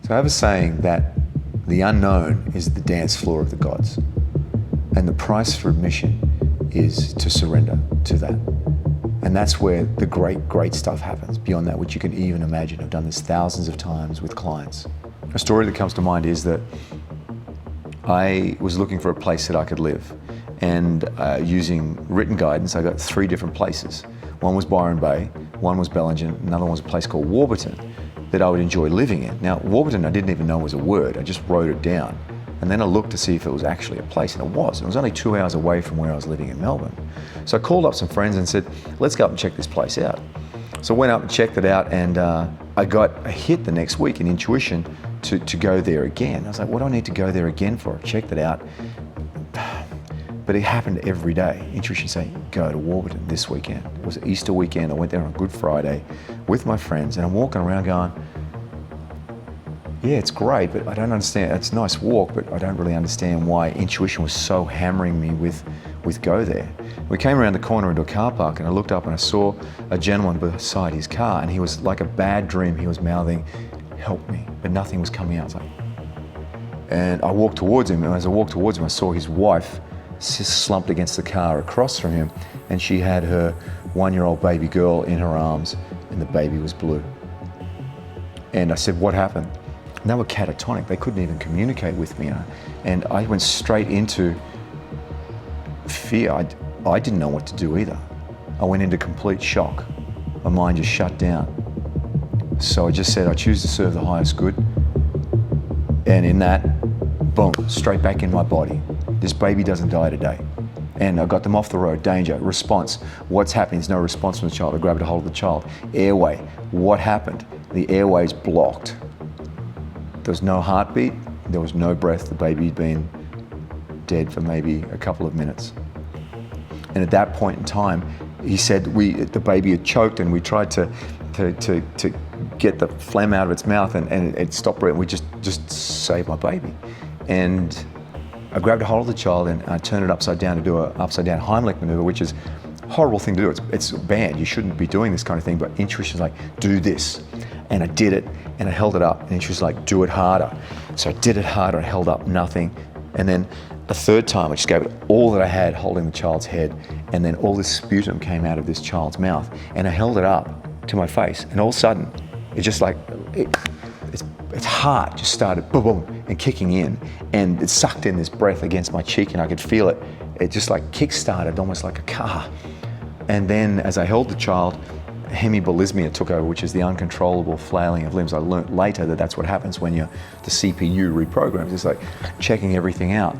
So I have a saying that the unknown is the dance floor of the gods. And the price for admission is to surrender to that. And that's where the great stuff happens, beyond that which you can even imagine. I've done this thousands of times with clients. A story that comes to mind is that I was looking for a place that I could live. And using written guidance, I got 3 different places. One was Byron Bay, one was Bellingen, another one was a place called Warburton that I would enjoy living in. Now, Warburton I didn't even know was a word, I just wrote it down. And then I looked to see if it was actually a place, and it was. It was only 2 hours away from where I was living in Melbourne. So I called up some friends and said, let's go up and check this place out. So I went up and checked it out, and I got a hit the next week, an intuition to go there again. I was like, what do I need to go there again for? I checked it out. But it happened every day. Intuition saying, go to Warburton this weekend. It was Easter weekend. I went there on Good Friday with my friends, and I'm walking around going, yeah, it's great, but I don't understand. It's a nice walk, but I don't really understand why intuition was so hammering me with go there. We came around the corner into a car park, and I looked up and I saw a gentleman beside his car, and he was like a bad dream. He was mouthing, help me, but nothing was coming out. And I walked towards him, and as I walked towards him, I saw his wife slumped against the car across from him, and she had her 1-year-old baby girl in her arms, and the baby was blue. And I said, what happened? And they were catatonic. They couldn't even communicate with me. And I went straight into fear. I didn't know what to do either. I went into complete shock. My mind just shut down. So I just said, I choose to serve the highest good. And in that, boom, straight back in my body. This baby doesn't die today. And I got them off the road. Danger, response. What's happening? There's no response from the child. I grabbed a hold of the child. Airway. What happened? The airway's blocked. There was no heartbeat. There was no breath. The baby had been dead for maybe a couple of minutes. And at that point in time, he said the baby had choked, and we tried to get the phlegm out of its mouth, and it stopped breathing. We just saved my baby. And I grabbed a hold of the child, and I turned it upside down to do an upside down Heimlich maneuver, which is a horrible thing to do. It's banned. You shouldn't be doing this kind of thing, but intuition's like, do this. And I did it, and I held it up, and intuition's like, do it harder. So I did it harder, I held up, nothing. And then a third time, I just gave it all that I had, holding the child's head, and then all this sputum came out of this child's mouth, and I held it up to my face, and all of a sudden, it just like, its heart just started boom, boom, and kicking in, and it sucked in this breath against my cheek, and I could feel it. It just like kick-started, almost like a car. And then as I held the child, hemibolismia took over, which is the uncontrollable flailing of limbs. I learnt later that that's what happens when the CPU reprograms. It's like checking everything out.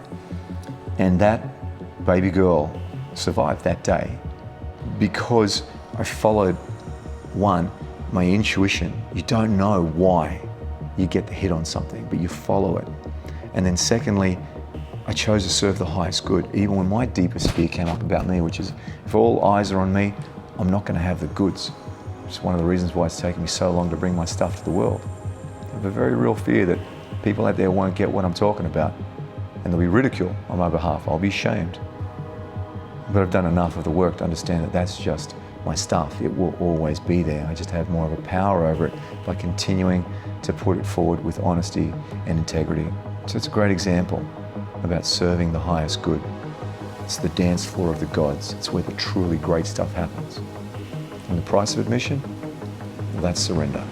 And that baby girl survived that day because I followed, one, my intuition. You don't know why you get the hit on something, but you follow it. And then secondly, I chose to serve the highest good, even when my deepest fear came up about me, which is if all eyes are on me, I'm not going to have the goods. It's one of the reasons why it's taken me so long to bring my stuff to the world. I have a very real fear that people out there won't get what I'm talking about, and there'll be ridicule on my behalf. I'll be shamed. But I've done enough of the work to understand that that's just my stuff. It will always be there. I just have more of a power over it by continuing to put it forward with honesty and integrity. So it's a great example about serving the highest good. It's the dance floor of the gods. It's where the truly great stuff happens. And the price of admission? Well, that's surrender.